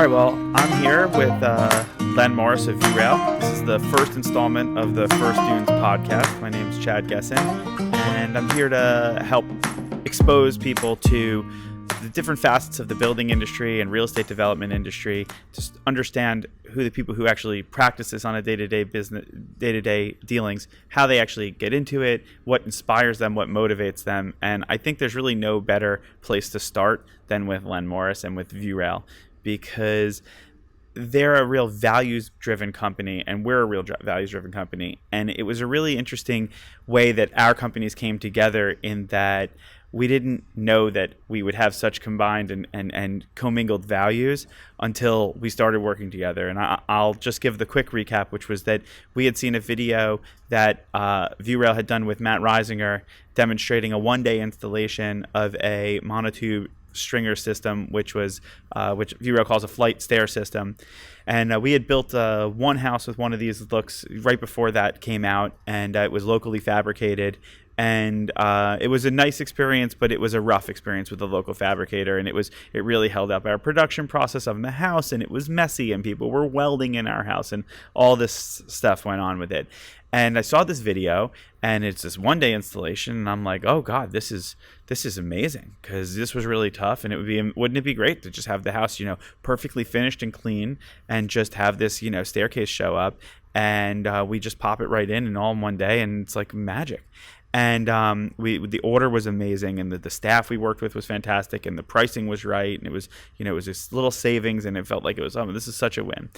All right, well, I'm here with Len Morris of Viewrail. This is the first installment of the First Dunes podcast. My name is Chad Gessin, and I'm here to help expose people to the different facets of the building industry and real estate development industry, to understand who the people who actually practice this on a day-to-day business, day-to-day dealings, how they actually get into it, what inspires them, what motivates them. And I think there's really no better place to start than with Len Morris and with Viewrail, because they're a real values-driven company, and we're a real values-driven company. And it was a really interesting way that our companies came together, in that we didn't know that we would have such combined and commingled values until we started working together. And I'll just give the quick recap, which was that we had seen a video that Viewrail had done with Matt Reisinger demonstrating a one-day installation of a monotube stringer system, which Viewrail calls a flight stair system. And we had built one house with one of these looks right before that came out, and it was locally fabricated. And it was a nice experience, but it was a rough experience with the local fabricator, and it really held up our production process of the house, and it was messy, and people were welding in our house, and all this stuff went on with it. And I saw this video, and it's this one-day installation, and I'm like, oh God, this is amazing, because this was really tough, and wouldn't it be great to just have the house, perfectly finished and clean, and just have this, staircase show up, and we just pop it right in all in one day, and it's like magic. And the order was amazing, and the staff we worked with was fantastic, and the pricing was right, and it was this little savings, and it felt like it was, this is such a win.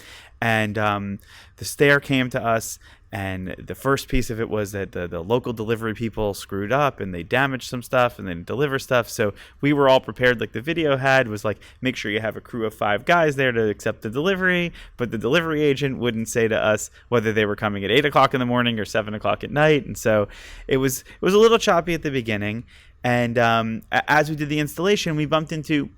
And the stair came to us, and the first piece of it was that the local delivery people screwed up, and they damaged some stuff, and they didn't deliver stuff. So we were all prepared, like the video was like, make sure you have a crew of 5 guys there to accept the delivery. But the delivery agent wouldn't say to us whether they were coming at 8 o'clock in the morning or 7 o'clock at night. And so it was a little choppy at the beginning. And as we did the installation, we bumped into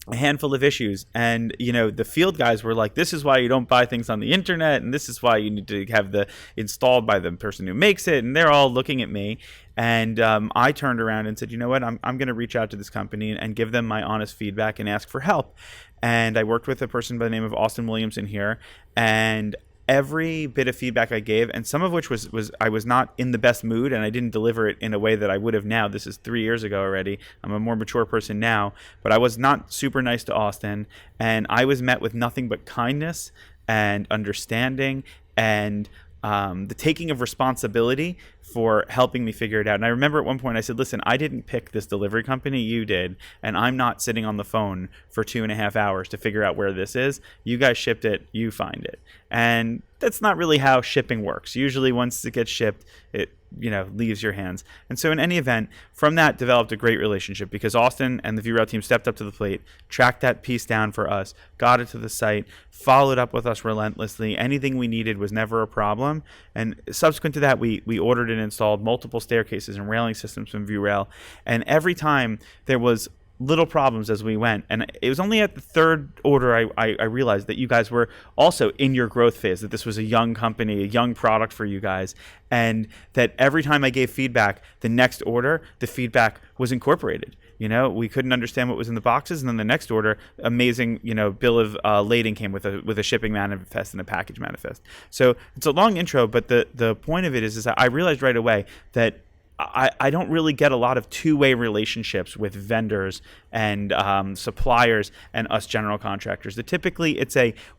a handful of issues, and the field guys were like, this is why you don't buy things on the internet, and this is why you need to have the installed by the person who makes it. And they're all looking at me, and I turned around and said, you know what, I'm going to reach out to this company and give them my honest feedback and ask for help. And I worked with a person by the name of Austin Williamson here, and every bit of feedback I gave, and some of which was I was not in the best mood, and I didn't deliver it in a way that I would have now. This is 3 years ago already. I'm a more mature person now, but I was not super nice to Austin, and I was met with nothing but kindness and understanding, and the taking of responsibility for helping me figure it out. And I remember at one point I said, listen, I didn't pick this delivery company, you did, and I'm not sitting on the phone for 2.5 hours to figure out where this is. You guys shipped it, you find it. And that's not really how shipping works. Usually once it gets shipped, it leaves your hands. And so in any event, from that developed a great relationship, because Austin and the Viewrail team stepped up to the plate, tracked that piece down for us, got it to the site, followed up with us relentlessly. Anything we needed was never a problem. And subsequent to that, we ordered and installed multiple staircases and railing systems from Viewrail. And every time there was little problems as we went, and it was only at the third order I realized that you guys were also in your growth phase, that this was a young company, a young product for you guys, and that every time I gave feedback, the next order, the feedback was incorporated. We couldn't understand what was in the boxes, and then the next order, amazing, bill of lading came with a shipping manifest and a package manifest. So it's a long intro, but the point of it is that I realized right away that I don't really get a lot of two-way relationships with vendors and suppliers and us general contractors. That typically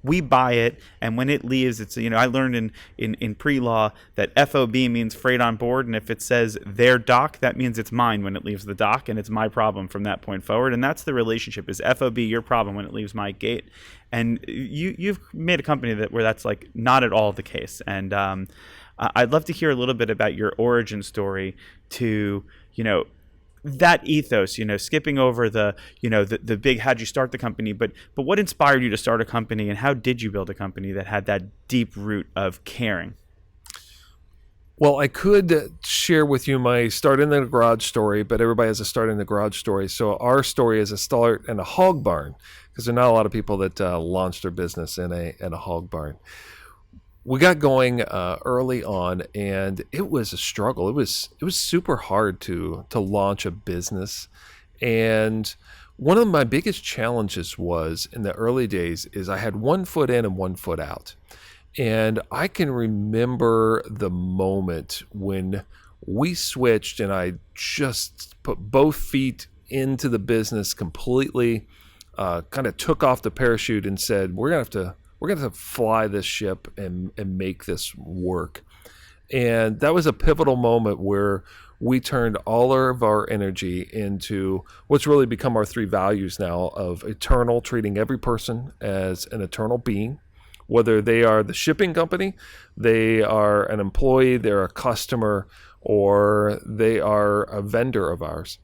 we buy it, and when it leaves, it's I learned in pre-law that FOB means freight on board, and if it says their dock, that means it's mine when it leaves the dock, and it's my problem from that point forward. And that's the relationship: is FOB your problem when it leaves my gate. And you've made a company where that's like not at all the case. And I'd love to hear a little bit about your origin story to, that ethos, skipping over the big, how'd you start the company, but what inspired you to start a company, and how did you build a company that had that deep root of caring? Well, I could share with you my start in the garage story, but everybody has a start in the garage story. So our story is a start in a hog barn, because there are not a lot of people that launched their business in a hog barn. We got going early on, and it was a struggle. It was super hard to launch a business, and One of my biggest challenges was in the early days is I had 1 foot in and 1 foot out. And I can remember the moment when we switched and I just put both feet into the business completely, kind of took off the parachute and said, we're going to have to fly this ship and make this work. And that was a pivotal moment where we turned all of our energy into what's really become our 3 values now of eternal, treating every person as an eternal being, whether they are the shipping company, they are an employee, they're a customer, or they are a vendor of ours.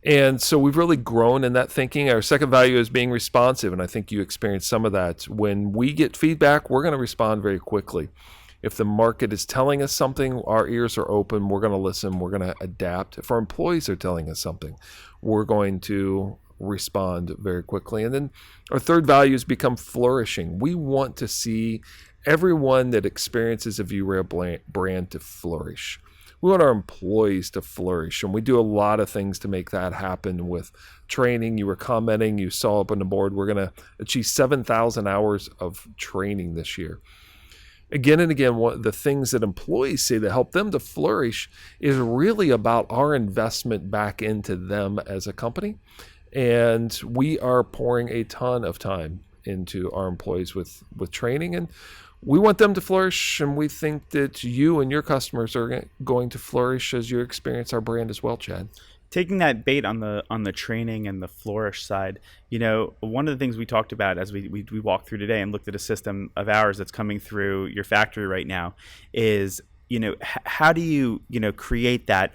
And so we've really grown in that thinking. Our second value is being responsive, and I think you experienced some of that. When we get feedback, we're going to respond very quickly. If the market is telling us something, our ears are open, we're going to listen, we're going to adapt. If our employees are telling us something, we're going to respond very quickly. And then our third value is become flourishing. We want to see everyone that experiences a Viewrail brand to flourish. We want our employees to flourish, and we do a lot of things to make that happen with training. You were commenting, you saw up on the board, we're going to achieve 7,000 hours of training this year. Again and again, one of the things that employees say that help them to flourish is really about our investment back into them as a company. And we are pouring a ton of time into our employees with training, and we want them to flourish, and we think that you and your customers are going to flourish as you experience our brand as well, Chad. Taking that bait on the training and the flourish side, one of the things we talked about as we walked through today and looked at a system of ours that's coming through your factory right now is, how do you, create that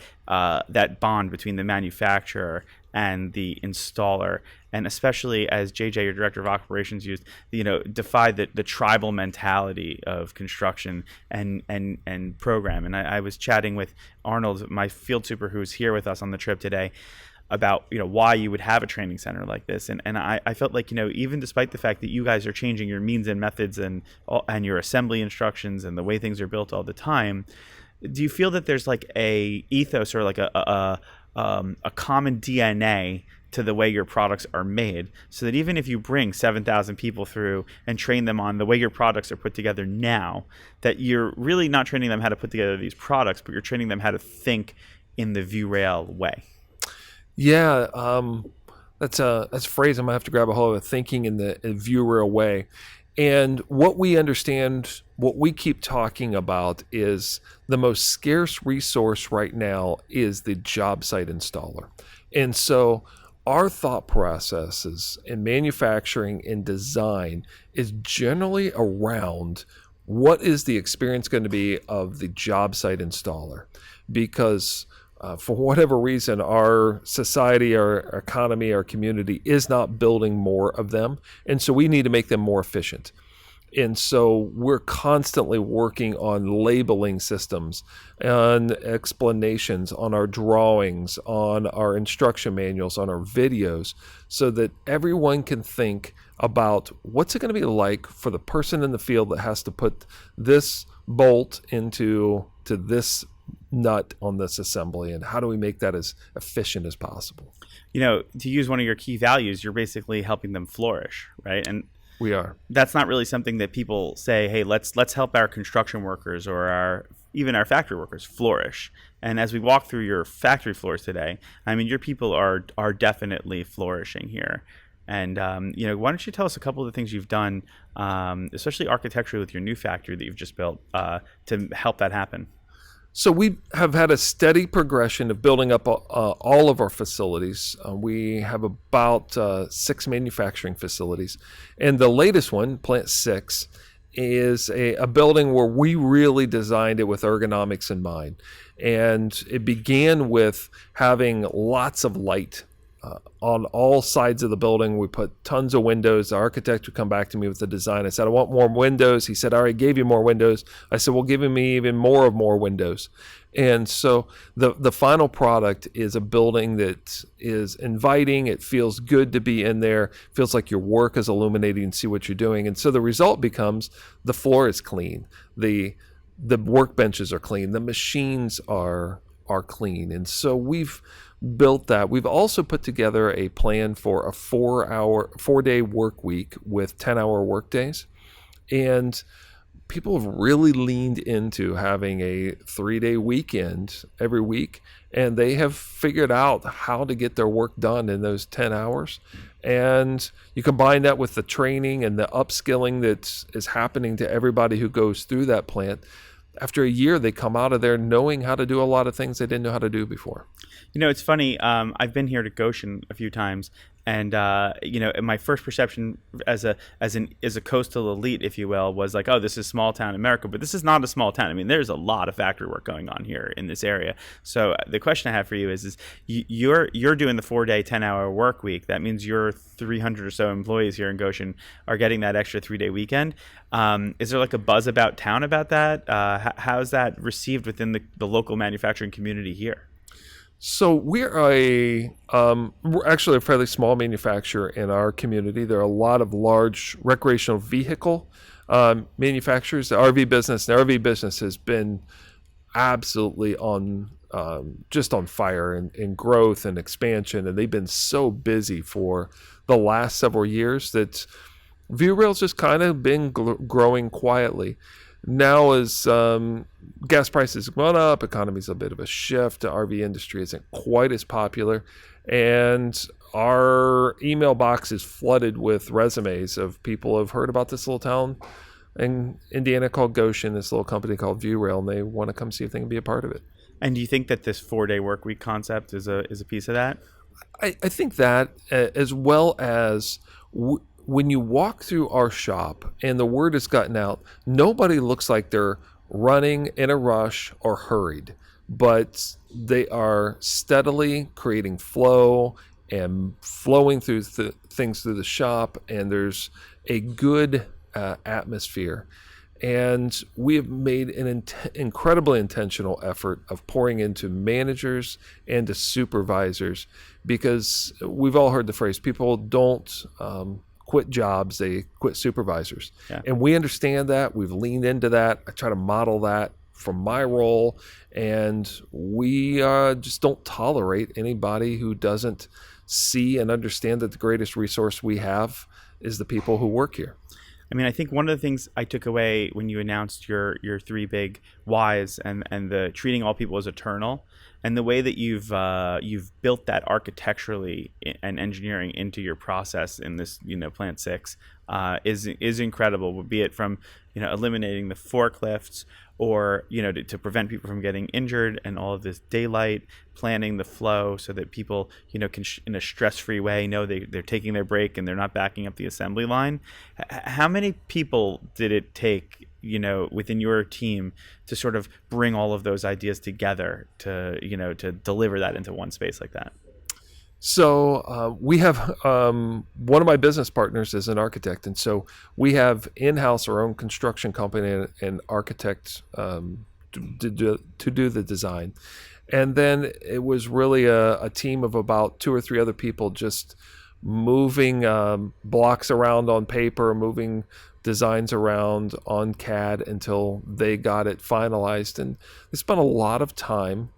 bond between the manufacturer and the installer, and especially as JJ, your director of operations, used, defy the tribal mentality of construction and program. And I was chatting with Arnold, my field super, who's here with us on the trip today, about why you would have a training center like this, and I felt like even despite the fact that you guys are changing your means and methods and your assembly instructions and the way things are built all the time, do you feel that there's like a ethos or like a common DNA to the way your products are made, so that even if you bring 7,000 people through and train them on the way your products are put together now, that you're really not training them how to put together these products, but you're training them how to think in the Viewrail way? Yeah, that's a phrase I'm gonna have to grab a hold of, thinking in the Viewrail way. And what we understand, what we keep talking about, is the most scarce resource right now is the job site installer. And so our thought processes in manufacturing and design is generally around what is the experience going to be of the job site installer, because for whatever reason, our society, our economy, our community is not building more of them. And so we need to make them more efficient. And so we're constantly working on labeling systems and explanations on our drawings, on our instruction manuals, on our videos, so that everyone can think about what's it going to be like for the person in the field that has to put this bolt into this nut on this assembly, and how do we make that as efficient as possible? To use one of your key values, you're basically helping them flourish, right? And we are. That's not really something that people say, hey, let's help our construction workers or even our factory workers flourish. And as we walk through your factory floors today, I mean, your people are definitely flourishing here. And why don't you tell us a couple of the things you've done, especially architecturally with your new factory that you've just built, to help that happen? So we have had a steady progression of building up all of our facilities. We have about 6 manufacturing facilities. And the latest one, Plant 6, is a building where we really designed it with ergonomics in mind. And it began with having lots of light on all sides of the building. We put tons of windows. The architect would come back to me with the design. I said, I want more windows. He said, I already gave you more windows. I said, well, give me even more windows. And so the final product is a building that is inviting. It feels good to be in there. It feels like your work is illuminating and see what you're doing. And so the result becomes the floor is clean. The workbenches are clean. The machines are are clean. And so we've built that. We've also put together a plan for a 4-day work week with 10-hour work days. And people have really leaned into having a 3-day weekend every week, and they have figured out how to get their work done in those 10 hours. And you combine that with the training and the upskilling that is happening to everybody who goes through that plant. After a year, they come out of there knowing how to do a lot of things they didn't know how to do before. It's funny. I've been here to Goshen a few times, and my first perception as a coastal elite, if you will, was like, oh, this is small town America, but this is not a small town. I mean, there's a lot of factory work going on here in this area. So the question I have for you is you're doing the 4-day, 10-hour work week. That means your 300 or so employees here in Goshen are getting that extra 3-day weekend. Is there like a buzz about town about that? How is that received within the local manufacturing community here? So we're actually a fairly small manufacturer in our community. There are a lot of large recreational vehicle manufacturers. The RV business has been absolutely just on fire in growth and expansion, and they've been so busy for the last several years that Viewrail's just kind of been growing quietly. Now, as gas prices have gone up, economy's a bit of a shift. The RV industry isn't quite as popular, and our email box is flooded with resumes of people who have heard about this little town in Indiana called Goshen, this little company called Viewrail, and they want to come see if they can be a part of it. And do you think that this 4-day work week concept is a piece of that? I think that, as well as when you walk through our shop and the word has gotten out, nobody looks like they're running in a rush or hurried, but they are steadily creating flow and flowing through things through the shop, and there's a good atmosphere. And we have made an incredibly intentional effort of pouring into managers and to supervisors, because we've all heard the phrase, people don't quit jobs, they quit supervisors. Yeah. And we understand that. We've leaned into that. I try to model that from my role, and we just don't tolerate anybody who doesn't see and understand that the greatest resource we have is the people who work here. I mean, I think one of the things I took away when you announced your 3 big whys and the treating all people as eternal, and the way that you've built that architecturally and engineering into your process in this Plant 6 is incredible. Be it from eliminating the forklifts, or to prevent people from getting injured, and all of this daylight, planning the flow so that people can in a stress-free way know they're taking their break and they're not backing up the assembly line. How many people did it take within your team to sort of bring all of those ideas together to deliver that into one space like that? So we have one of my business partners is an architect, and so we have in-house our own construction company and architect to do the design. And then it was really a team of about 2 or 3 other people just moving blocks around on paper, moving designs around on CAD until they got it finalized. And they spent a lot of time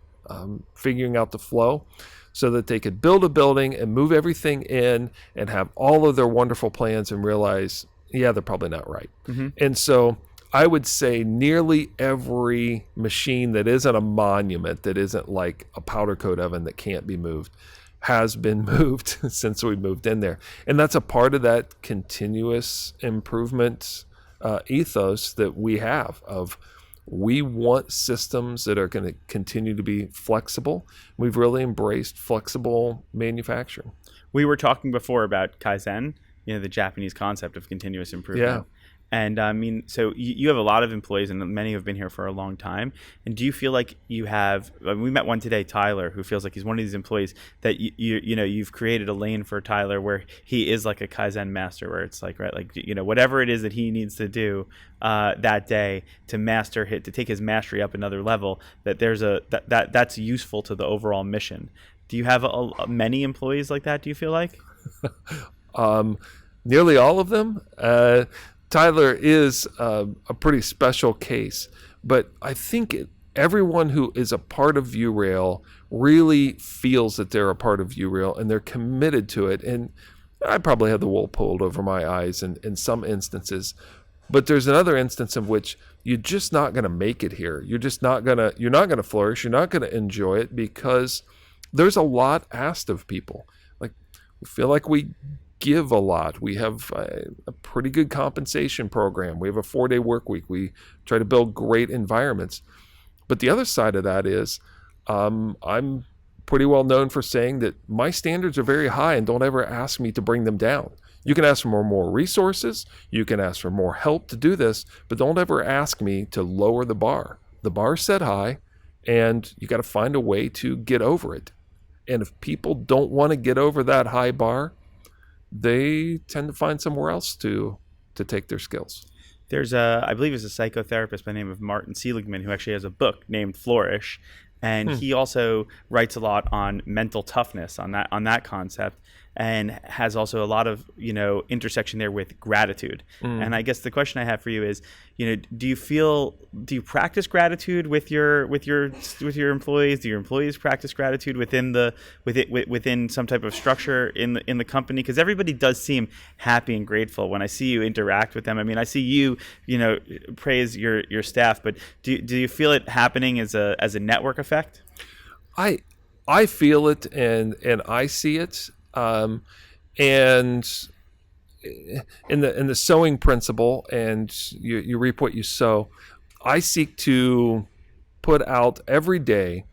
figuring out the flow so that they could build a building and move everything in and have all of their wonderful plans and realize, yeah, they're probably not right. Mm-hmm. And so I would say nearly every machine that isn't a monument, that isn't like a powder coat oven that can't be moved, has been moved since we moved in there. And that's a part of that continuous improvement ethos that we have of, we want systems that are going to continue to be flexible. We've really embraced flexible manufacturing. We were talking before about Kaizen, the Japanese concept of continuous improvement. Yeah. And I mean, so you have a lot of employees, and many have been here for a long time. And do you feel like you have? We met one today, Tyler, who feels like he's one of these employees that you've created a lane for Tyler where he is like a Kaizen master, where it's like, right, like whatever it is that he needs to do that day to take his mastery up another level, that there's that's useful to the overall mission. Do you have many employees like that? Do you feel like? Nearly all of them. Tyler is a pretty special case, but I think everyone who is a part of Viewrail really feels that they're a part of Viewrail and they're committed to it. And I probably had the wool pulled over my eyes in some instances, but there's another instance in which you're just not going to make it here. You're not going to flourish. You're not going to enjoy it because there's a lot asked of people. Like, we feel like we give a lot. We have a pretty good compensation program. We have a 4-day work week. We try to build great environments. But the other side of that is I'm pretty well known for saying that my standards are very high and don't ever ask me to bring them down. You can ask for more resources. You can ask for more help to do this, but don't ever ask me to lower the bar. The bar's set high, and you got to find a way to get over it. And if people don't want to get over that high bar, they tend to find somewhere else to take their skills. There's I believe it's a psychotherapist by the name of Martin Seligman who actually has a book named Flourish. And he also writes a lot on mental toughness on that concept, and has also a lot of intersection there with gratitude. And I guess the question I have for you is, do you practice gratitude with your employees? Do your employees practice gratitude within some type of structure in the company? Because everybody does seem happy and grateful when I see you interact with them. I mean, I see you praise your staff, but do you feel it happening as a network effect? I feel it and I see it. And in the sowing principle, and you reap what you sow, I seek to put out every day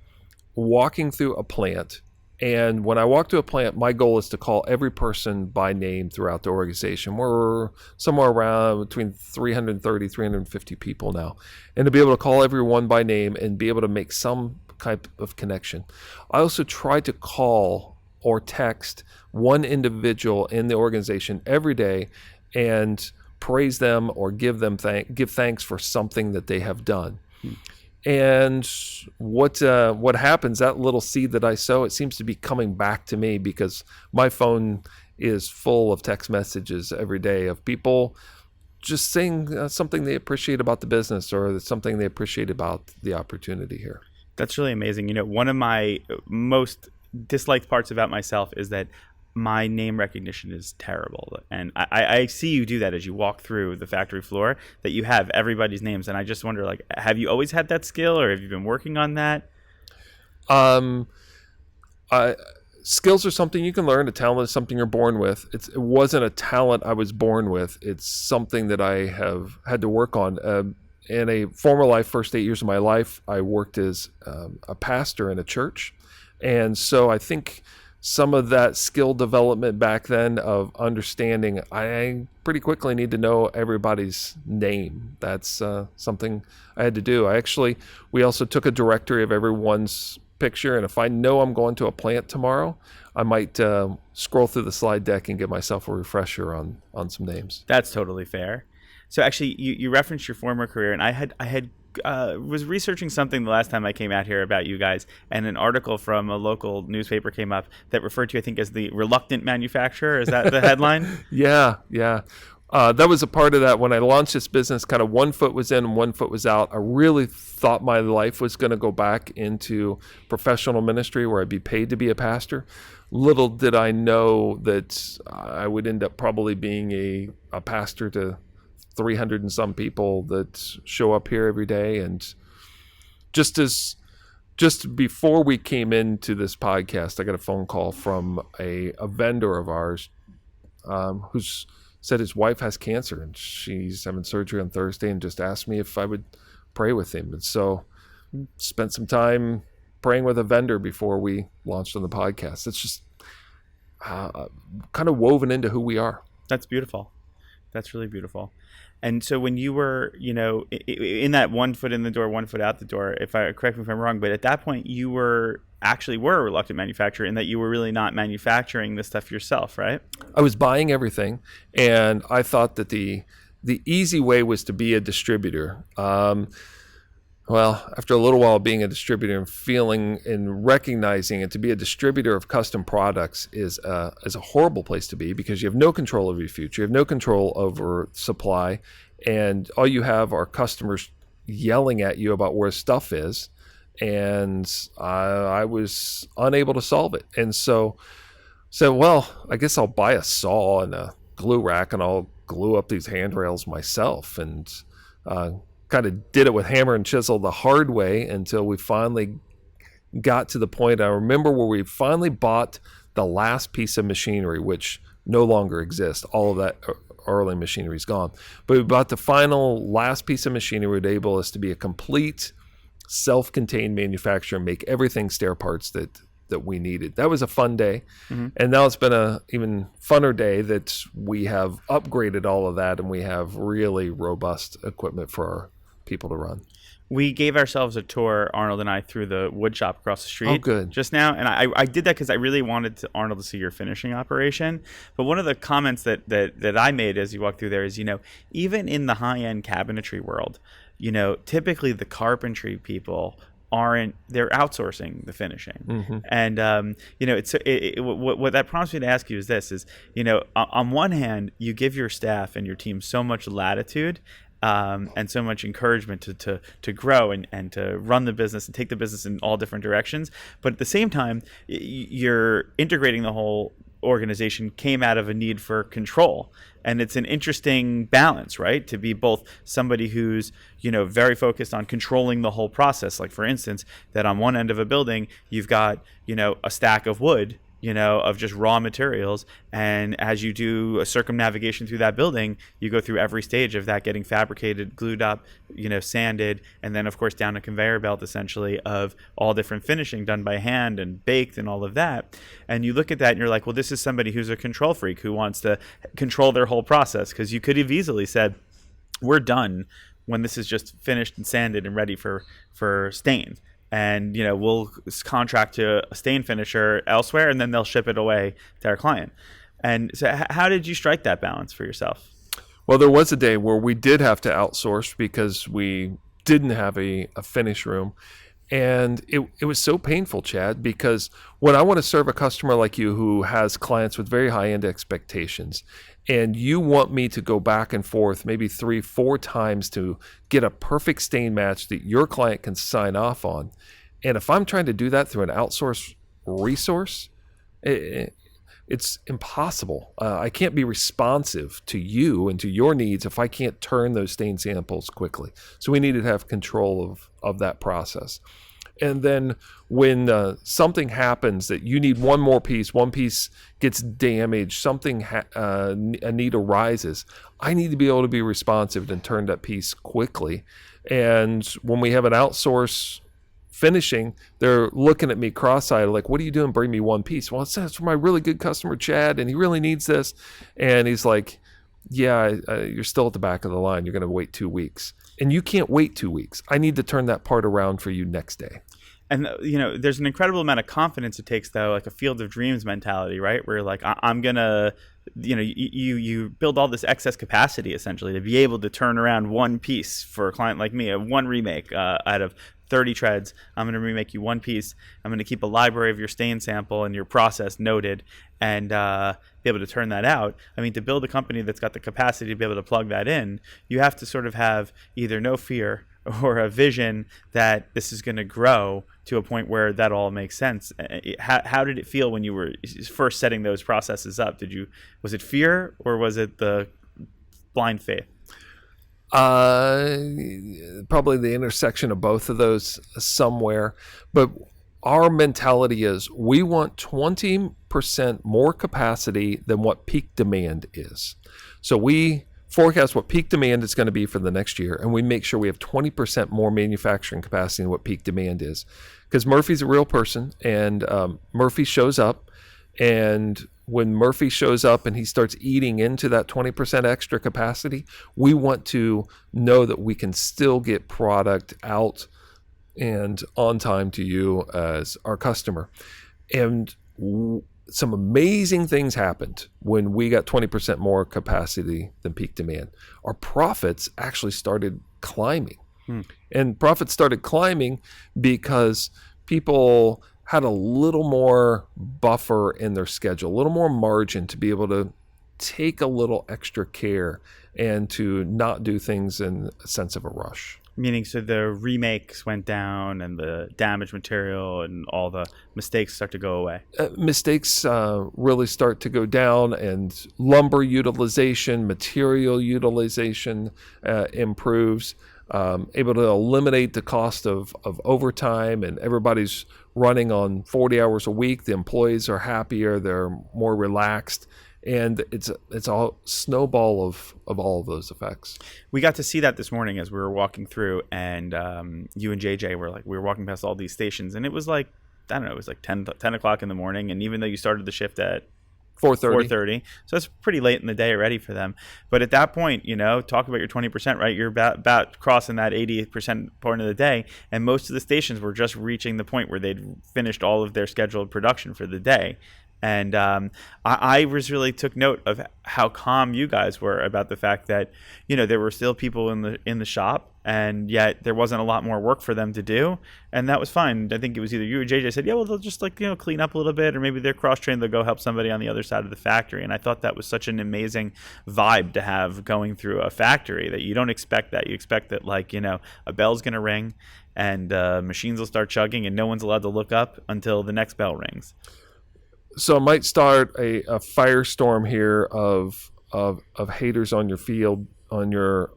walking through a plant. And when I walk to a plant, my goal is to call every person by name throughout the organization. We're somewhere around between 330, 350 people now. And to be able to call everyone by name and be able to make some type of connection. I also try to call or text one individual in the organization every day and praise them or give thanks for something that they have done. And what happens, that little seed that I sow, it seems to be coming back to me because my phone is full of text messages every day of people just saying something they appreciate about the business or something they appreciate about the opportunity here. That's really amazing. One of my most disliked parts about myself is that my name recognition is terrible. And I see you do that as you walk through the factory floor, that you have everybody's names. And I just wonder, have you always had that skill, or have you been working on that? Skills are something you can learn. A talent is something you're born with. It wasn't a talent I was born with. It's something that I have had to work on. In a former life, first 8 years of my life, I worked as a pastor in a church. And so I think some of that skill development back then of understanding, I pretty quickly need to know everybody's name. That's something I had to do. We also took a directory of everyone's picture. And if I know I'm going to a plant tomorrow, I might scroll through the slide deck and give myself a refresher on some names. That's totally fair. So actually, you referenced your former career, and I was researching something the last time I came out here about you guys, and an article from a local newspaper came up that referred to you, I think, as the reluctant manufacturer. Is that the headline? Yeah. That was a part of that. When I launched this business, kind of one foot was in and one foot was out. I really thought my life was going to go back into professional ministry where I'd be paid to be a pastor. Little did I know that I would end up probably being a pastor to 300 and some people that show up here every day. And just before we came into this podcast, I got a phone call from a vendor of ours who's said his wife has cancer and she's having surgery on Thursday, and just asked me if I would pray with him. And so spent some time praying with a vendor before we launched on the podcast. It's just kind of woven into who we are. That's beautiful. That's really beautiful. And so when you were, in that 1 foot in the door, 1 foot out the door, correct me if I'm wrong, but at that point you were a reluctant manufacturer in that you were really not manufacturing this stuff yourself, right? I was buying everything, and I thought that the easy way was to be a distributor. Well, after a little while being a distributor and feeling and recognizing it, to be a distributor of custom products is a horrible place to be, because you have no control over your future. You have no control over supply, and all you have are customers yelling at you about where stuff is, and I was unable to solve it. And so well, I guess I'll buy a saw and a glue rack, and I'll glue up these handrails myself. And kind of did it with hammer and chisel the hard way until we finally got to the point, I remember, where we finally bought the last piece of machinery, which no longer exists. All of that early machinery is gone. But we bought the final last piece of machinery to enable us to be a complete self-contained manufacturer and make everything stair parts that we needed. That was a fun day. Mm-hmm. And now it's been a even funner day that we have upgraded all of that, and we have really robust equipment for our people to run. We gave ourselves a tour, Arnold and I, through the wood shop across the street just now. And I did that because I really wanted Arnold to see your finishing operation. But one of the comments that I made as you walked through there is, even in the high-end cabinetry world, typically the carpentry people they're outsourcing the finishing. Mm-hmm. And, what that prompts me to ask you is this, on one hand, you give your staff and your team so much latitude and so much encouragement to grow and to run the business and take the business in all different directions. But at the same time, you're integrating the whole organization came out of a need for control. And it's an interesting balance, right? To be both somebody who's, very focused on controlling the whole process. Like, for instance, that on one end of a building, you've got, a stack of wood, of just raw materials. And as you do a circumnavigation through that building, you go through every stage of that getting fabricated, glued up, sanded, and then, of course, down a conveyor belt, essentially, of all different finishing done by hand and baked and all of that. And you look at that and you're like, well, this is somebody who's a control freak who wants to control their whole process. Because you could have easily said, we're done when this is just finished and sanded and ready for stain. And, we'll contract to a stain finisher elsewhere, and then they'll ship it away to our client. And so how did you strike that balance for yourself? Well, there was a day where we did have to outsource because we didn't have a finish room. And it was so painful, Chad, because when I want to serve a customer like you who has clients with very high-end expectations, and you want me to go back and forth maybe 3-4 times to get a perfect stain match that your client can sign off on, and if I'm trying to do that through an outsourced resource, it's impossible. I can't be responsive to you and to your needs if I can't turn those stain samples quickly. So we needed to have control of that process. And then when something happens that you need one piece gets damaged, a need arises, I need to be able to be responsive and turn that piece quickly. And when we have an outsource finishing, they're looking at me cross-eyed like, what are you doing? Bring me one piece. Well, it's for my really good customer, Chad, and he really needs this. And he's like, yeah, you're still at the back of the line. You're going to wait 2 weeks. And you can't wait 2 weeks. I need to turn that part around for you next day. And, there's an incredible amount of confidence it takes, though, like a field of dreams mentality, right? Where you're like, I'm going to, you build all this excess capacity, essentially, to be able to turn around one piece for a client like me, one remake out of 30 treads. I'm going to remake you one piece. I'm going to keep a library of your stain sample and your process noted and be able to turn that out. I mean, to build a company that's got the capacity to be able to plug that in, you have to sort of have either no fear or a vision that this is going to grow to a point where that all makes sense. How did it feel when you were first setting those processes up? Was it fear or was it the blind faith? Probably the intersection of both of those somewhere. But our mentality is we want 20% more capacity than what peak demand is. So we forecast what peak demand is going to be for the next year, and we make sure we have 20% more manufacturing capacity than what peak demand is. Because Murphy's a real person, and Murphy shows up, and when Murphy shows up and he starts eating into that 20% extra capacity, we want to know that we can still get product out and on time to you as our customer. And some amazing things happened when we got 20% more capacity than peak demand. Our profits actually started climbing. And profits started climbing because people had a little more buffer in their schedule, a little more margin to be able to take a little extra care and to not do things in a sense of a rush. Meaning, so the remakes went down and the damaged material and all the mistakes start to go away. Mistakes really start to go down, and lumber utilization, material utilization improves. Able to eliminate the cost of overtime, and everybody's running on 40 hours a week. The employees are happier, they're more relaxed, and it's a snowball of all of those effects. We got to see that this morning as we were walking through, and you and JJ we were walking past all these stations, and it was like, I don't know, it was like 10 o'clock in the morning, and even though you started the shift at 4:30, so it's pretty late in the day already for them. But at that point, talk about your 20%, right? You're about crossing that 80% point of the day, and most of the stations were just reaching the point where they'd finished all of their scheduled production for the day. And I was really took note of how calm you guys were about the fact that, there were still people in the shop, and yet there wasn't a lot more work for them to do, and that was fine. I think it was either you or JJ said, yeah, well, they'll just clean up a little bit, or maybe they're cross-trained, they'll go help somebody on the other side of the factory. And I thought that was such an amazing vibe to have going through a factory, that you don't expect that. You expect that, a bell's going to ring, and machines will start chugging, and no one's allowed to look up until the next bell rings. So it might start a firestorm here of haters on your field, on your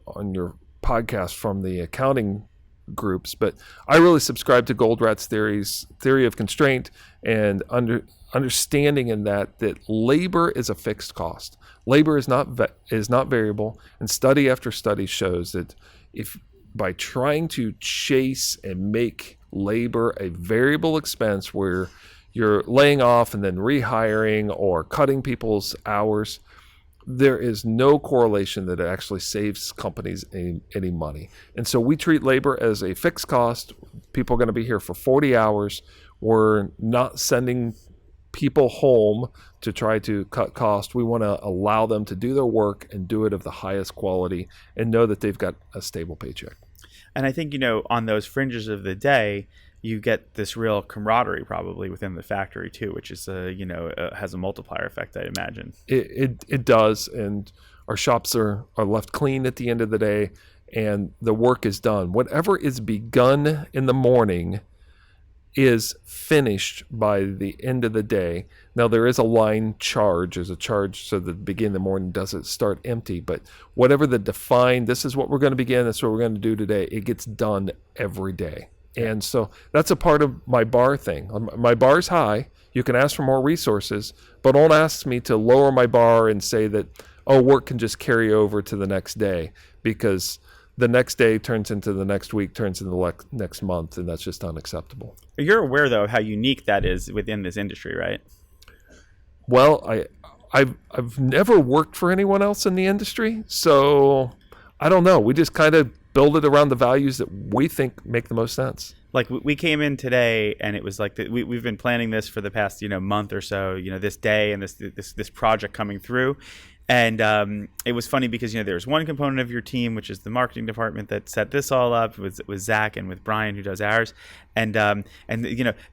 podcast from the accounting groups, but I really subscribe to Goldrat's theory of constraint, and understanding in that labor is a fixed cost. Labor is not variable, and study after study shows that if by trying to chase and make labor a variable expense where you're laying off and then rehiring or cutting people's hours, there is no correlation that it actually saves companies any money. And so we treat labor as a fixed cost. People are going to be here for 40 hours. We're not sending people home to try to cut costs. We want to allow them to do their work and do it of the highest quality and know that they've got a stable paycheck. And I think, on those fringes of the day, you get this real camaraderie probably within the factory too, which is has a multiplier effect, I'd imagine. It does, and our shops are left clean at the end of the day, and the work is done. Whatever is begun in the morning is finished by the end of the day. Now there is a line charge, there's a charge so that the beginning of the morning doesn't start empty, but whatever the defined, this is what we're going to begin, that's what we're going to do today, it gets done every day. And so that's a part of my bar thing. My bar's high. You can ask for more resources, but don't ask me to lower my bar and say that, work can just carry over to the next day, because the next day turns into the next week, turns into the next month, and that's just unacceptable. You're aware, though, of how unique that is within this industry, right? Well, I've never worked for anyone else in the industry, so I don't know. We just kind of build it around the values that we think make the most sense. Like we came in today, and it was like we've been planning this for the past month or so. This day and this project coming through, and it was funny because there's one component of your team, which is the marketing department, that set this all up with Zach and with Brian, who does ours, and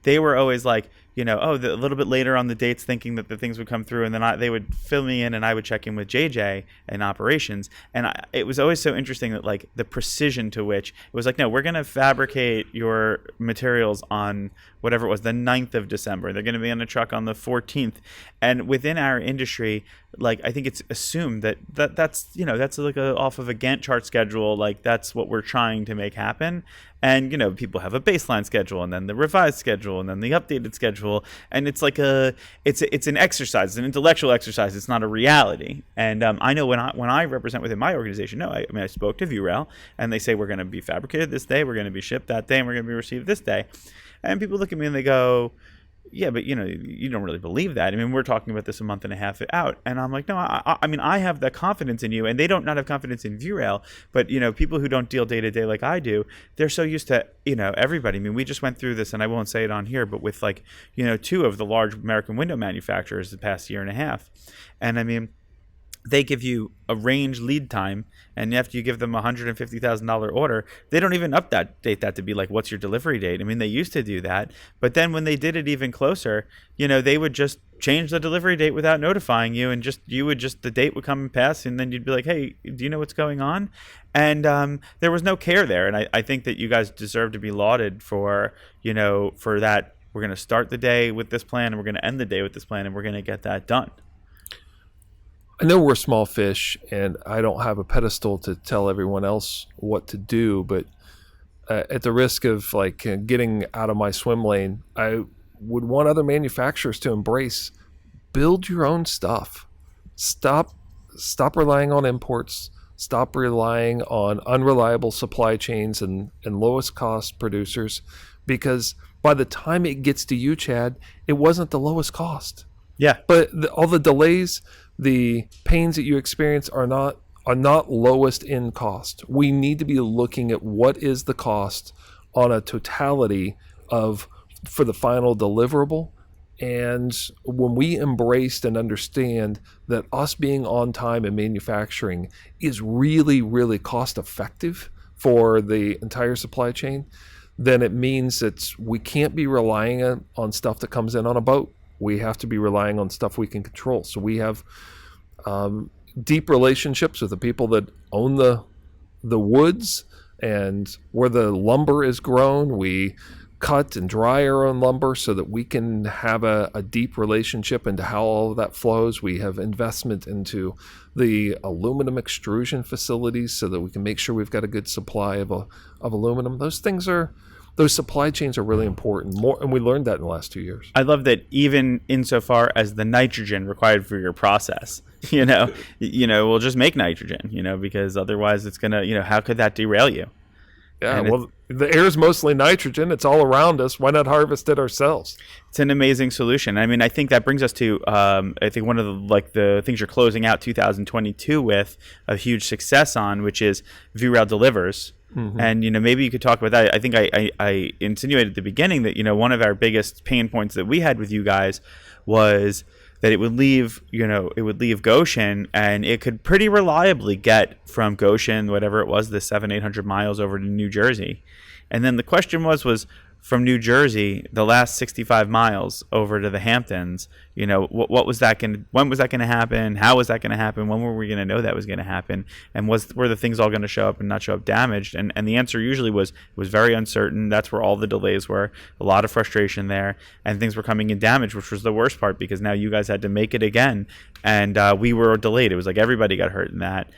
they were always like, a little bit later on the dates, thinking that the things would come through, and then they would fill me in, and I would check in with JJ in operations. And it was always so interesting that the precision to which it was like, no, we're going to fabricate your materials on whatever it was, the 9th of December. They're going to be on the truck on the 14th. And within our industry, I think it's assumed that's like off of a Gantt chart schedule. That's what we're trying to make happen. And, people have a baseline schedule, and then the revised schedule, and then the updated schedule. And it's like it's an exercise, it's an intellectual exercise. It's not a reality. And I know when I represent within my organization, I spoke to Viewrail, and they say, we're going to be fabricated this day, we're going to be shipped that day, and we're going to be received this day. And people look at me and they go, yeah, but you don't really believe that. I mean, we're talking about this a month and a half out, and I'm like, no, I mean, I have that confidence in you, and they don't not have confidence in Viewrail, but people who don't deal day to day like I do, they're so used to everybody. I mean, we just went through this, and I won't say it on here, but with 2 of the large American window manufacturers the past year and a half, and I mean, they give you a range lead time, and after you give them a $150,000 order, they don't even update that to be like, what's your delivery date? I mean, they used to do that, but then when they did it even closer, they would just change the delivery date without notifying you, and the date would come and pass, and then you'd be like, hey, do you know what's going on? And there was no care there, and I think that you guys deserve to be lauded for that. We're going to start the day with this plan, and we're going to end the day with this plan, and we're going to get that done. I know we're small fish, and I don't have a pedestal to tell everyone else what to do, but at the risk of getting out of my swim lane, I would want other manufacturers to embrace, build your own stuff. Stop relying on imports. Stop relying on unreliable supply chains and lowest cost producers, because by the time it gets to you, Chad, it wasn't the lowest cost. Yeah. But all the delays, the pains that you experience are not lowest in cost. We need to be looking at what is the cost on a totality for the final deliverable. And when we embraced and understand that us being on time in manufacturing is really, really cost effective for the entire supply chain, then it means that we can't be relying on stuff that comes in on a boat. We have to be relying on stuff we can control. So we have deep relationships with the people that own the woods and where the lumber is grown. We cut and dry our own lumber so that we can have a deep relationship into how all of that flows. We have investment into the aluminum extrusion facilities so that we can make sure we've got a good supply of aluminum. Those supply chains are really important. And we learned that in the last 2 years. I love that even insofar as the nitrogen required for your process, we'll just make nitrogen, because otherwise it's going to, how could that derail you? Yeah, well, the air is mostly nitrogen. It's all around us. Why not harvest it ourselves? It's an amazing solution. I mean, I think that brings us to, I think one of the things you're closing out 2022 with a huge success on, which is Viewrail Delivers. Mm-hmm. And, maybe you could talk about that. I think I insinuated at the beginning that, one of our biggest pain points that we had with you guys was that it would leave Goshen, and it could pretty reliably get from Goshen, whatever it was, the 700-800 miles over to New Jersey. And then the question was from New Jersey, the last 65 miles over to the Hamptons, what was that when was that going to happen? How was that going to happen? When were we going to know that was going to happen? And were the things all going to show up and not show up damaged? And the answer usually was very uncertain. That's where all the delays were, a lot of frustration there, and things were coming in damaged, which was the worst part, because now you guys had to make it again, and we were delayed. It was like everybody got hurt in that.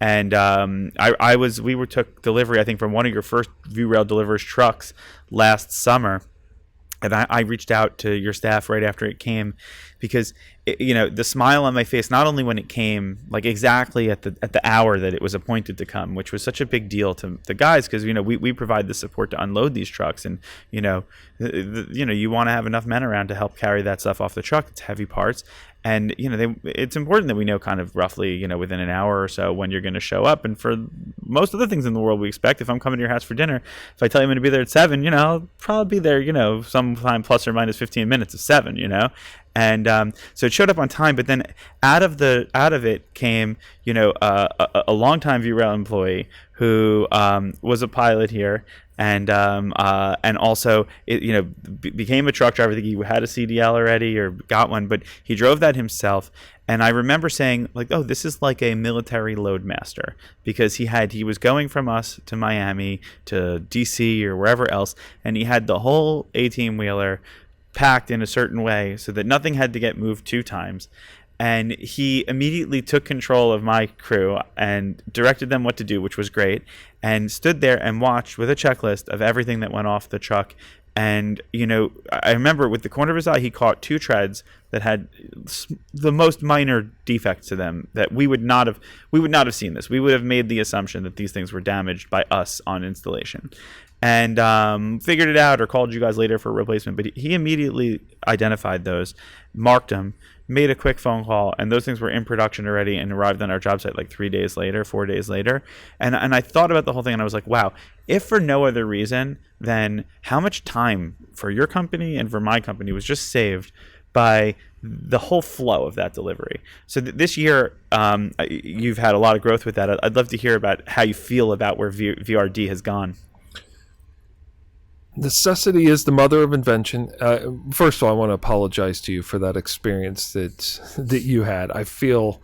And we took delivery, I think, from one of your first Viewrail Delivers trucks last summer. And I reached out to your staff right after it came, because the smile on my face, not only when it came, like exactly at the hour that it was appointed to come, which was such a big deal to the guys, because we provide the support to unload these trucks, and you want to have enough men around to help carry that stuff off the truck. It's heavy parts. And, it's important that we know kind of roughly, within an hour or so when you're going to show up. And for most other things in the world, we expect if I'm coming to your house for dinner, if I tell you I'm going to be there at 7, I'll probably be there, sometime plus or minus 15 minutes of 7, And so it showed up on time. But then out of it came, a longtime Viewrail employee who was a pilot here. And also, became a truck driver. I think he had a CDL already or got one, but he drove that himself. And I remember saying, oh, this is like a military loadmaster, because he was going from us to Miami to DC or wherever else, and he had the whole 18-wheeler packed in a certain way so that nothing had to get moved 2 times. And he immediately took control of my crew and directed them what to do, which was great, and stood there and watched with a checklist of everything that went off the truck. And, I remember with the corner of his eye, he caught 2 treads that had the most minor defects to them that we would not have seen this. We would have made the assumption that these things were damaged by us on installation, and figured it out or called you guys later for a replacement. But he immediately identified those, marked them, made a quick phone call, and those things were in production already and arrived on our job site like 4 days later. And I thought about the whole thing, and I was like, wow, if for no other reason, then how much time for your company and for my company was just saved by the whole flow of that delivery. So this year, you've had a lot of growth with that. I'd love to hear about how you feel about where VRD has gone. Necessity is the mother of invention. First of all, I want to apologize to you for that experience that you had. I feel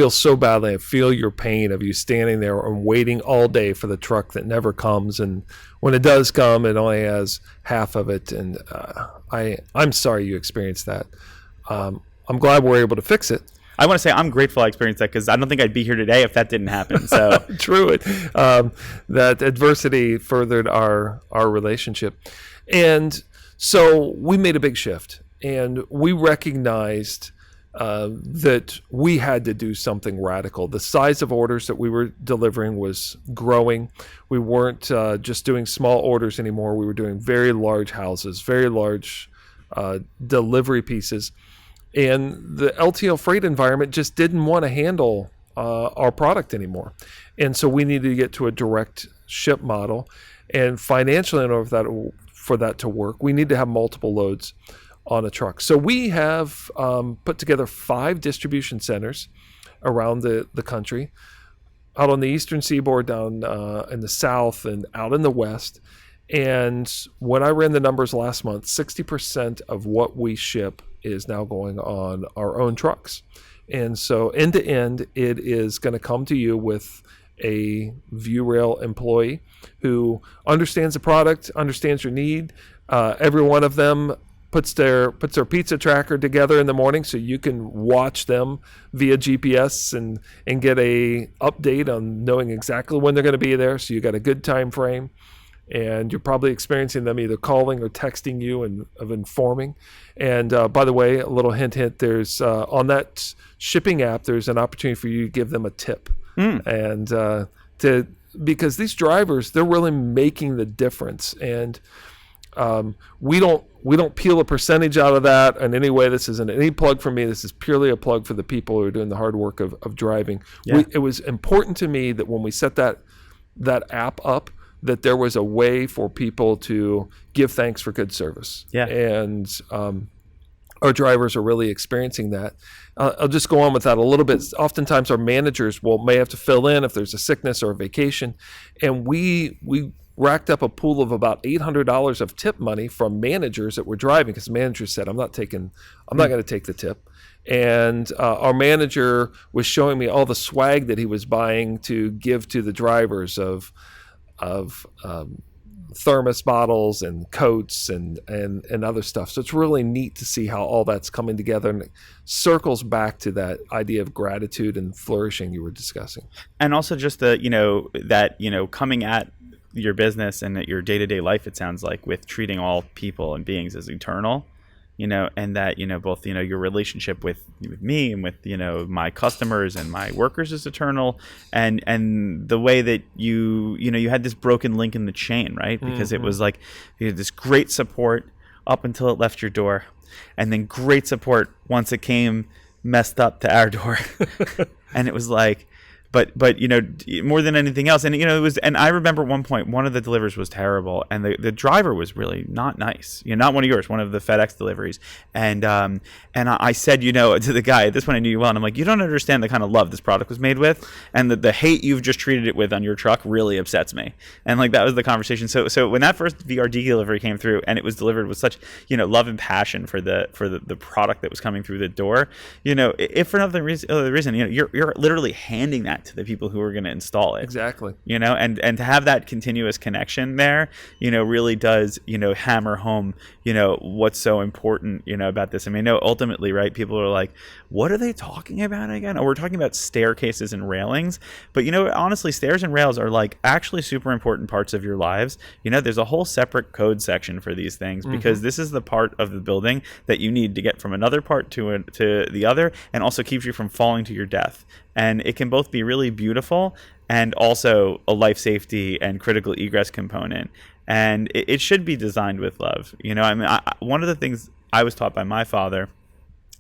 so badly. I feel your pain of you standing there and waiting all day for the truck that never comes, and when it does come, it only has half of it. And I'm sorry you experienced that. I'm glad we're able to fix it. I want to say I'm grateful I experienced that, because I don't think I'd be here today if that didn't happen. So True. That adversity furthered our relationship. And so we made a big shift, and we recognized that we had to do something radical. The size of orders that we were delivering was growing. We weren't just doing small orders anymore. We were doing very large houses, very large delivery pieces. And the LTL freight environment just didn't want to handle our product anymore. And so we needed to get to a direct ship model. And financially, in order for that to work, we need to have multiple loads on a truck. So we have put together 5 distribution centers around the country, out on the eastern seaboard, down in the south, and out in the west. And when I ran the numbers last month, 60% of what we ship is now going on our own trucks. And so end to end, it is going to come to you with a Viewrail employee who understands the product, understands your need. Every one of them puts their pizza tracker together in the morning, so you can watch them via GPS and get a update on knowing exactly when they're going to be there. So you got a good time frame, and you're probably experiencing them either calling or texting you and of informing. And by the way, a little hint, there's on that shipping app, there's an opportunity for you to give them a tip. And because these drivers, they're really making the difference. And we don't peel a percentage out of that in any way. This isn't any plug for me. This is purely a plug for the people who are doing the hard work of driving. Yeah. It was important to me that when we set that app up, that there was a way for people to give thanks for good service. Yeah. And our drivers are really experiencing that. I'll just go on with that a little bit. Oftentimes our managers may have to fill in if there's a sickness or a vacation. And we racked up a pool of about $800 of tip money from managers that were driving, because managers said, I'm not going to take the tip. And our manager was showing me all the swag that he was buying to give to the drivers of thermos bottles and coats and other stuff. So it's really neat to see how all that's coming together, and it circles back to that idea of gratitude and flourishing you were discussing. And also just coming at your business and at your day-to-day life, it sounds like, with treating all people and beings as eternal, and that, both, your relationship with me and with, my customers and my workers is eternal. And the way that you had this broken link in the chain, right? Because it was like, you had this great support up until it left your door, and then great support once it came messed up to our door. And it was like, but more than anything else, and it was, and I remember at one point one of the deliveries was terrible, and the driver was really not nice. Not one of yours, one of the FedEx deliveries, and I said, to the guy, at this point I knew you well, and I'm like, you don't understand the kind of love this product was made with, and the hate you've just treated it with on your truck really upsets me. And like, that was the conversation. So when that first VRD delivery came through, and it was delivered with such love and passion for the product that was coming through the door, if for another reason, you're literally handing that to the people who are going to install it. Exactly. And to have that continuous connection there, really does, hammer home, what's so important, about this. I mean, ultimately, right, people are like, what are they talking about again? Oh, we're talking about staircases and railings. But, honestly, stairs and rails are like actually super important parts of your lives. There's a whole separate code section for these things, because this is the part of the building that you need to get from another part to the other, and also keeps you from falling to your death. And it can both be really beautiful and also a life safety and critical egress component. And it should be designed with love. One of the things I was taught by my father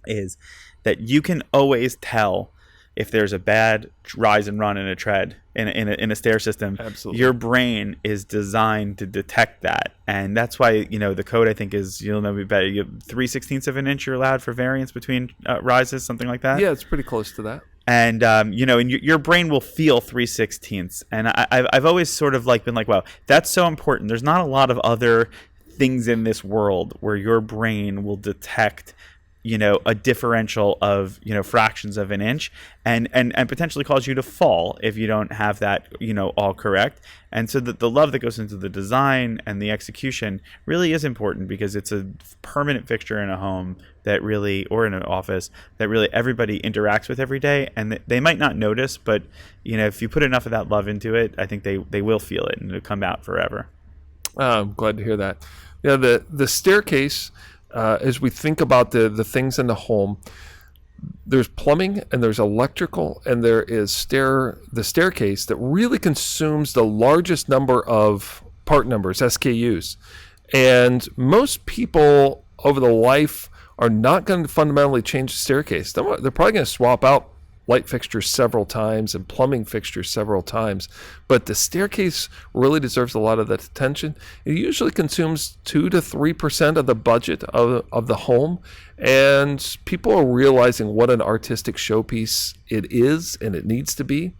is that you can always tell if there's a bad rise and run in a tread in a stair system, Absolutely. your brain is designed to detect that. And that's why, the code, I think, is, you'll know me better, you have 3/16 of an inch you're allowed for variance between rises, something like that. Yeah, it's pretty close to that. And and your brain will feel 3/16. And I've always sort of been like, wow, that's so important. There's not a lot of other things in this world where your brain will detect a differential of fractions of an inch and potentially cause you to fall if you don't have that all correct. And so the love that goes into the design and the execution really is important, because it's a permanent fixture in a home that really, or in an office, that really everybody interacts with every day. And they might not notice, but if you put enough of that love into it, I think they will feel it, and it'll come out forever. I'm glad to hear that. Yeah, the staircase, as we think about the things in the home, there's plumbing and there's electrical, and there is the staircase that really consumes the largest number of part numbers, SKUs. And most people over the life are not going to fundamentally change the staircase. They're probably going to swap out light fixtures several times and plumbing fixtures several times, but the staircase really deserves a lot of that attention. It usually consumes 2 to 3% of the budget of the home, and people are realizing what an artistic showpiece it is and it needs to be.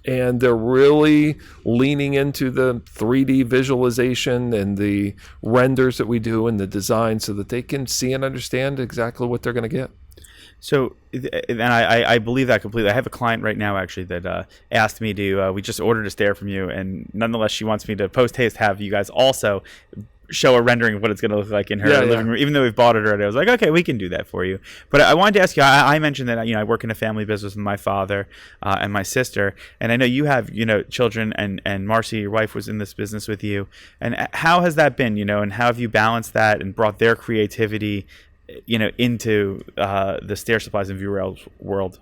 And they're really leaning into the 3D visualization and the renders that we do and the design, so that they can see and understand exactly what they're going to get. So, and I believe that completely. I have a client right now, actually, that asked me to, we just ordered a stair from you, and nonetheless, she wants me to post-haste have you guys also show a rendering of what it's going to look like in her living room. Even though we've bought it already, I was like, okay, we can do that for you. But I wanted to ask you, I mentioned that, I work in a family business with my father and my sister, and I know you have, children, and Marcy, your wife, was in this business with you. And how has that been, and how have you balanced that and brought their creativity into the stair supplies and Viewrail world?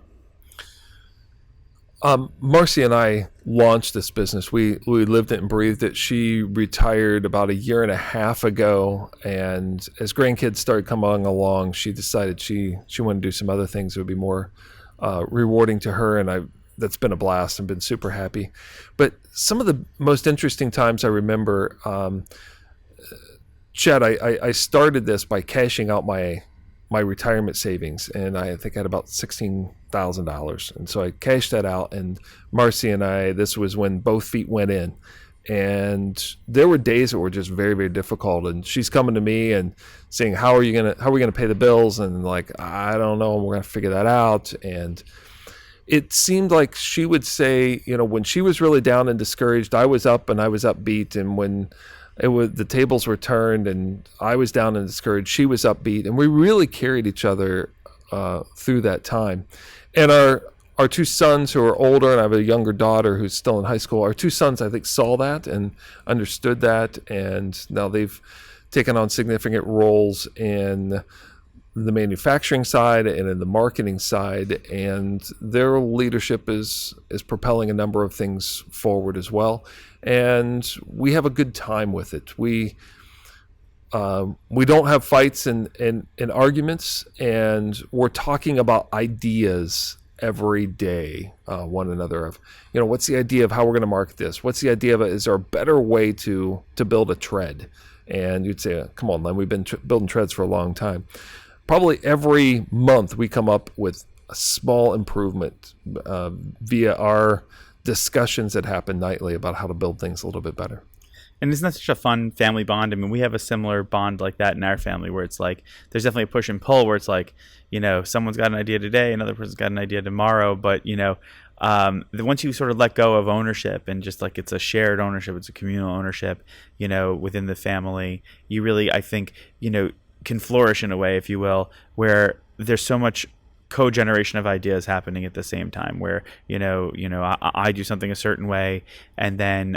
Marcy and I launched this business. We lived it and breathed it. She retired about 1.5 years ago, and as grandkids started coming along, she decided she wanted to do some other things that would be more rewarding to her, and that's been a blast. I've been super happy. But some of the most interesting times I remember, Chad, I started this by cashing out my retirement savings, and I think I had about $16,000. And so I cashed that out, and Marcy and I, this was when both feet went in. And there were days that were just very, very difficult. And she's coming to me and saying, how are we going to pay the bills? And like, I don't know, we're going to figure that out. And it seemed like she would say, when she was really down and discouraged, I was up and I was upbeat. And when the tables were turned and I was down and discouraged, she was upbeat, and we really carried each other through that time. And our two sons, who are older, and I have a younger daughter who's still in high school, our two sons, I think, saw that and understood that, and now they've taken on significant roles in the manufacturing side and in the marketing side, and their leadership is propelling a number of things forward as well. And we have a good time with it. We don't have fights and arguments, and we're talking about ideas every day, one another, of, what's the idea of how we're going to market this? What's the idea of it? Is there a better way to build a tread? And you'd say, come on, Len, we've been building treads for a long time. Probably every month we come up with a small improvement via our discussions that happen nightly about how to build things a little bit better. And isn't that such a fun family bond? I mean, we have a similar bond like that in our family, where it's like there's definitely a push and pull, where it's like, someone's got an idea today, another person's got an idea tomorrow, but once you sort of let go of ownership, and just like it's a shared ownership, it's a communal ownership, within the family, you really, I think, can flourish in a way, if you will, where there's so much co-generation of ideas happening at the same time, where I do something a certain way, and then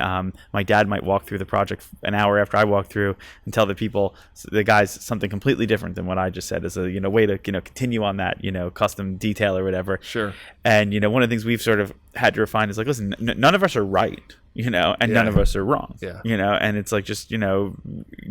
my dad might walk through the project an hour after I walk through and tell the guys something completely different than what I just said, as a way to continue on that custom detail or whatever. Sure. And one of the things we've sort of had to refine is like, listen, none of us are right. and none of us are wrong, and it's like, just,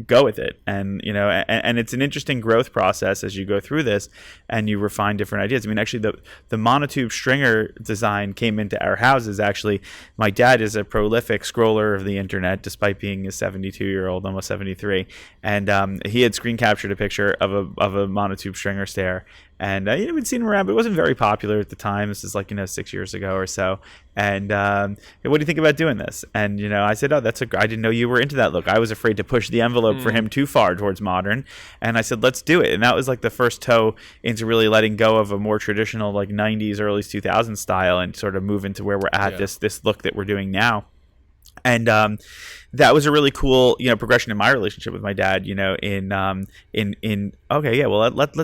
go with it. And, and it's an interesting growth process as you go through this and you refine different ideas. I mean, actually the monotube stringer design came into our houses. Actually, my dad is a prolific scroller of the internet, despite being a 72-year-old, almost 73. And he had screen captured a picture of a monotube stringer stair. And we'd seen him around, but it wasn't very popular at the time. This is like 6 years ago or so. And what do you think about doing this? And I said, I didn't know you were into that look. I was afraid to push the envelope for him too far towards modern. And I said, let's do it. And that was like the first toe into really letting go of a more traditional like 90s, early 2000s style and sort of move into where we're at, this look that we're doing now. And that was a really cool, progression in my relationship with my dad. Let's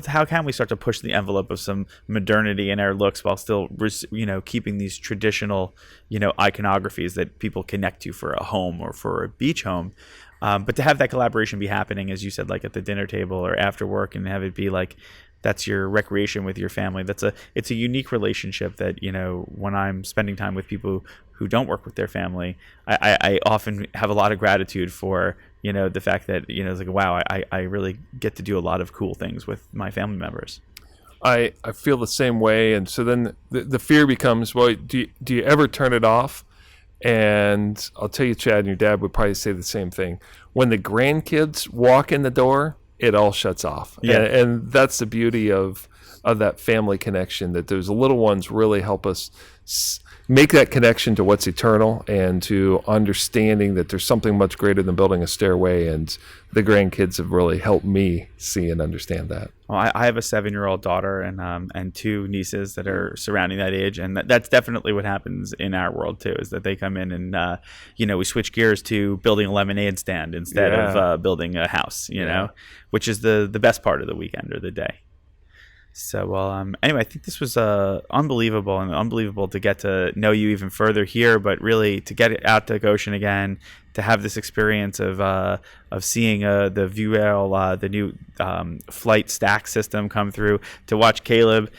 how can we start to push the envelope of some modernity in our looks while still, keeping these traditional, iconographies that people connect to for a home or for a beach home. But to have that collaboration be happening, as you said, like at the dinner table or after work, and have it be like that's your recreation with your family. It's a unique relationship that, when I'm spending time with people who don't work with their family, I often have a lot of gratitude for, the fact that, it's like, wow, I really get to do a lot of cool things with my family members. I feel the same way. And so then the fear becomes, well, do you ever turn it off? And I'll tell you, Chad, and your dad would probably say the same thing. When the grandkids walk in the door, it all shuts off. Yeah. And that's the beauty of that family connection, that those little ones really help us make that connection to what's eternal and to understanding that there's something much greater than building a stairway. And the grandkids have really helped me see and understand that. Well, I have a 7-year-old daughter and 2 nieces that are surrounding that age, and that's definitely what happens in our world too. Is that they come in and we switch gears to building a lemonade stand instead of building a house, which is the best part of the weekend or the day. So, anyway, I think this was unbelievable to get to know you even further here, but really to get it out to Goshen again, to have this experience of seeing the Viewrail, the new flight stack system come through, to watch Caleb,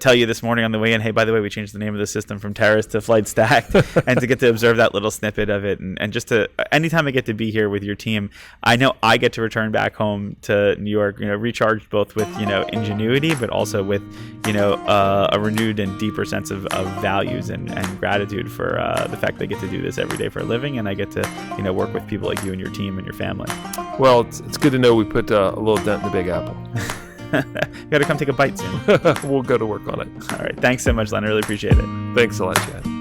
tell you this morning on the way in, hey, by the way, we changed the name of the system from Terrace to Flight Stack, and to get to observe that little snippet of it, and just to, anytime I get to be here with your team, I know I get to return back home to New York, recharged both with, ingenuity, but also with, a renewed and deeper sense of values and gratitude for the fact that I get to do this every day for a living, and I get to, work with people like you and your team and your family. Well, it's good to know we put a little dent in the Big Apple. You got to come take a bite soon. We'll go to work on it. All right. Thanks so much, Len. I really appreciate it. Thanks a lot, Chad.